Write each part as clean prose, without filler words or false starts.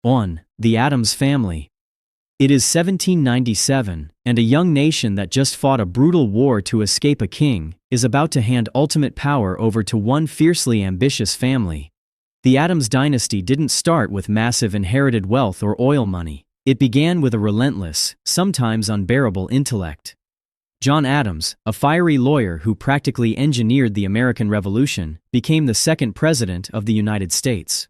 1. The Adams Family. It is 1797, and a young nation that just fought a brutal war to escape a king is about to hand ultimate power over to one fiercely ambitious family. The Adams dynasty didn't start with massive inherited wealth or oil money. It began with a relentless, sometimes unbearable intellect. John Adams, a fiery lawyer who practically engineered the American Revolution, became the second president of the United States.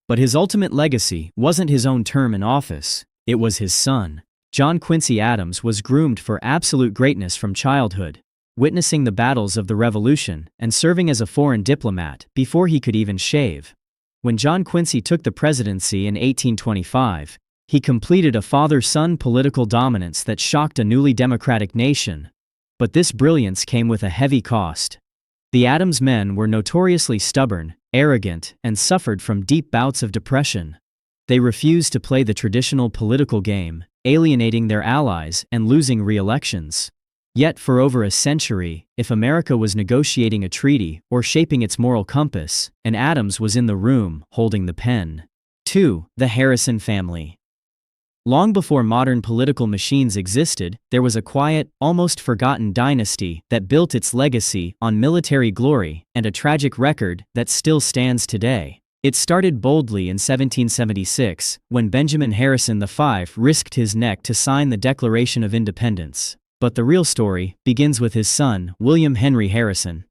But his ultimate legacy wasn't his own term in office. It was his son. John Quincy Adams was groomed for absolute greatness from childhood, witnessing the battles of the Revolution and serving as a foreign diplomat before he could even shave. When John Quincy took the presidency in 1825, he completed a father-son political dominance that shocked a newly democratic nation. But this brilliance came with a heavy cost. The Adams men were notoriously stubborn, arrogant, and suffered from deep bouts of depression. They refused to play the traditional political game, alienating their allies and losing re-elections. Yet for over a century, if America was negotiating a treaty or shaping its moral compass, an Adams was in the room, holding the pen. 2. The Harrison Family. Long before modern political machines existed, there was a quiet, almost forgotten dynasty that built its legacy on military glory and a tragic record that still stands today. It started boldly in 1776, when Benjamin Harrison V risked his neck to sign the Declaration of Independence. But the real story begins with his son, William Henry Harrison.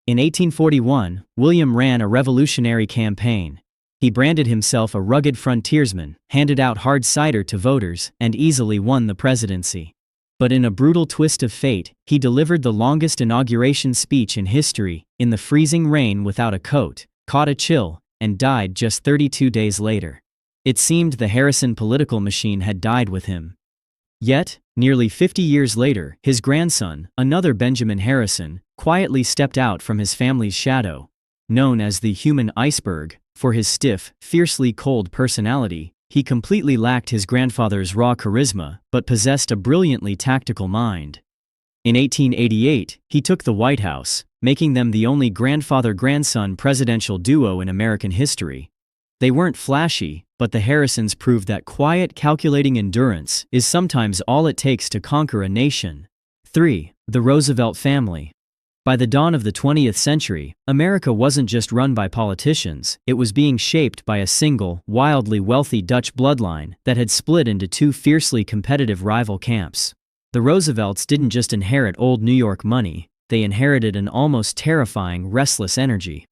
In 1841, William ran a revolutionary campaign. He branded himself a rugged frontiersman, handed out hard cider to voters, and easily won the presidency. But in a brutal twist of fate, he delivered the longest inauguration speech in history, in the freezing rain without a coat, caught a chill, and died just 32 days later. It seemed the Harrison political machine had died with him. Yet, nearly 50 years later, his grandson, another Benjamin Harrison, quietly stepped out from his family's shadow. Known as the human iceberg, for his stiff, fiercely cold personality, he completely lacked his grandfather's raw charisma, but possessed a brilliantly tactical mind. In 1888, he took the White House, making them the only grandfather-grandson presidential duo in American history. They weren't flashy, but the Harrisons proved that quiet, calculating endurance is sometimes all it takes to conquer a nation. 3. The Roosevelt Family. By the dawn of the 20th century, America wasn't just run by politicians, it was being shaped by a single, wildly wealthy Dutch bloodline that had split into two fiercely competitive rival camps. The Roosevelts didn't just inherit old New York money, they inherited an almost terrifying, restless energy.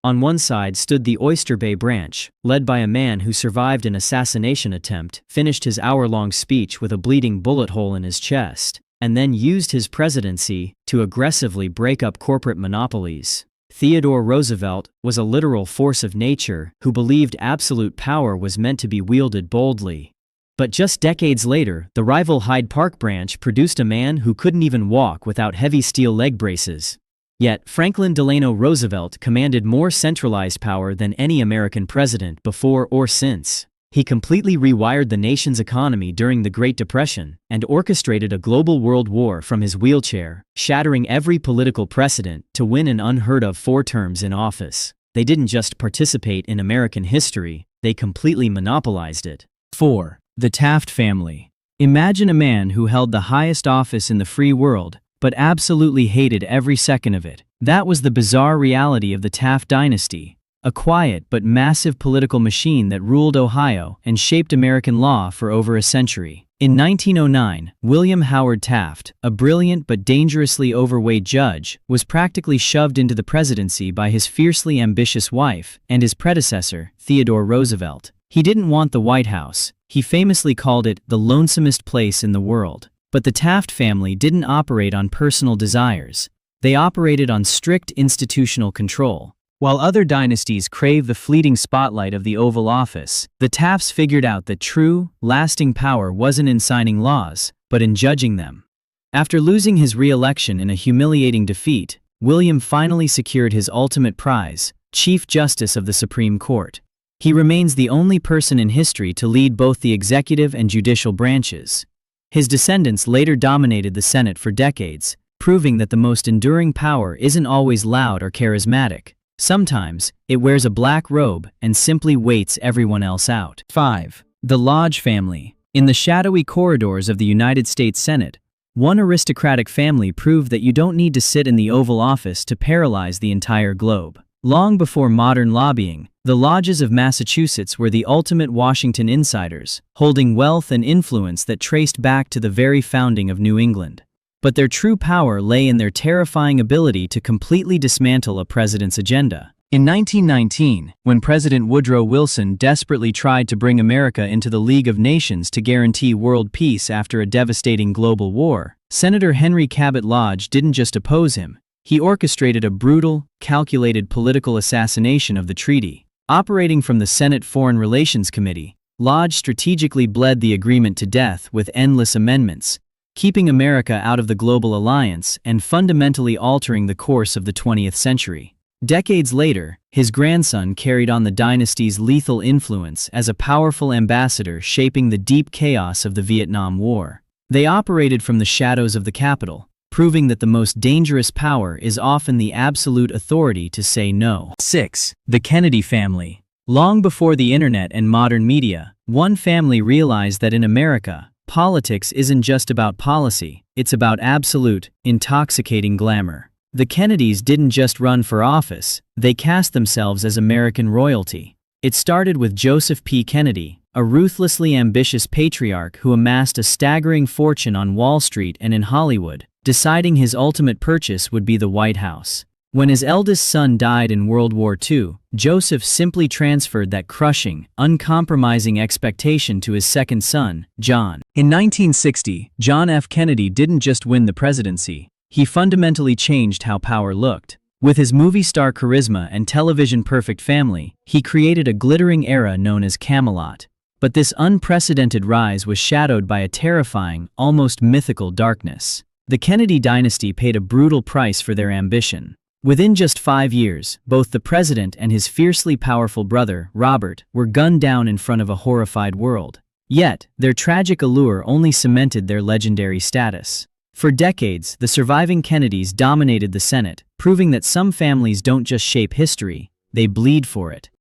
On one side stood the Oyster Bay branch, led by a man who survived an assassination attempt, finished his hour-long speech with a bleeding bullet hole in his chest, and then used his presidency to aggressively break up corporate monopolies. Theodore Roosevelt was a literal force of nature who believed absolute power was meant to be wielded boldly. But just decades later, the rival Hyde Park branch produced a man who couldn't even walk without heavy steel leg braces. Yet, Franklin Delano Roosevelt commanded more centralized power than any American president before or since. He completely rewired the nation's economy during the Great Depression and orchestrated a global world war from his wheelchair, shattering every political precedent to win an unheard-of 4 terms in office. They didn't just participate in American history, they completely monopolized it. 4. The Taft Family. Imagine a man who held the highest office in the free world, but absolutely hated every second of it. That was the bizarre reality of the Taft dynasty. A quiet but massive political machine that ruled Ohio and shaped American law for over a century. In 1909, William Howard Taft, a brilliant but dangerously overweight judge, was practically shoved into the presidency by his fiercely ambitious wife and his predecessor, Theodore Roosevelt. He didn't want the White House. He famously called it the lonesomest place in the world. But the Taft family didn't operate on personal desires. They operated on strict institutional control. While other dynasties crave the fleeting spotlight of the Oval Office, the Tafts figured out that true, lasting power wasn't in signing laws, but in judging them. After losing his re-election in a humiliating defeat, William finally secured his ultimate prize, Chief Justice of the Supreme Court. He remains the only person in history to lead both the executive and judicial branches. His descendants later dominated the Senate for decades, proving that the most enduring power isn't always loud or charismatic. Sometimes, it wears a black robe and simply waits everyone else out. 5. The Lodge Family. In the shadowy corridors of the United States Senate, one aristocratic family proved that you don't need to sit in the Oval Office to paralyze the entire globe. Long before modern lobbying, the lodges of Massachusetts were the ultimate Washington insiders, holding wealth and influence that traced back to the very founding of New England. But their true power lay in their terrifying ability to completely dismantle a president's agenda. In 1919, when President Woodrow Wilson desperately tried to bring America into the League of Nations to guarantee world peace after a devastating global war, Senator Henry Cabot Lodge didn't just oppose him, he orchestrated a brutal, calculated political assassination of the treaty. Operating from the Senate Foreign Relations Committee, Lodge strategically bled the agreement to death with endless amendments, keeping America out of the global alliance and fundamentally altering the course of the 20th century. Decades later, his grandson carried on the dynasty's lethal influence as a powerful ambassador shaping the deep chaos of the Vietnam War. They operated from the shadows of the Capitol, proving that the most dangerous power is often the absolute authority to say no. 6. The Kennedy Family. Long before the internet and modern media, one family realized that in America, politics isn't just about policy, it's about absolute, intoxicating glamour. The Kennedys didn't just run for office, they cast themselves as American royalty. It started with Joseph P. Kennedy, a ruthlessly ambitious patriarch who amassed a staggering fortune on Wall Street and in Hollywood, deciding his ultimate purchase would be the White House. When his eldest son died in World War II, Joseph simply transferred that crushing, uncompromising expectation to his second son, John. In 1960, John F. Kennedy didn't just win the presidency, he fundamentally changed how power looked. With his movie star charisma and television-perfect family, he created a glittering era known as Camelot. But this unprecedented rise was shadowed by a terrifying, almost mythical darkness. The Kennedy dynasty paid a brutal price for their ambition. Within just 5 years, both the president and his fiercely powerful brother, Robert, were gunned down in front of a horrified world. Yet, their tragic allure only cemented their legendary status. For decades, the surviving Kennedys dominated the Senate, proving that some families don't just shape history, they bleed for it.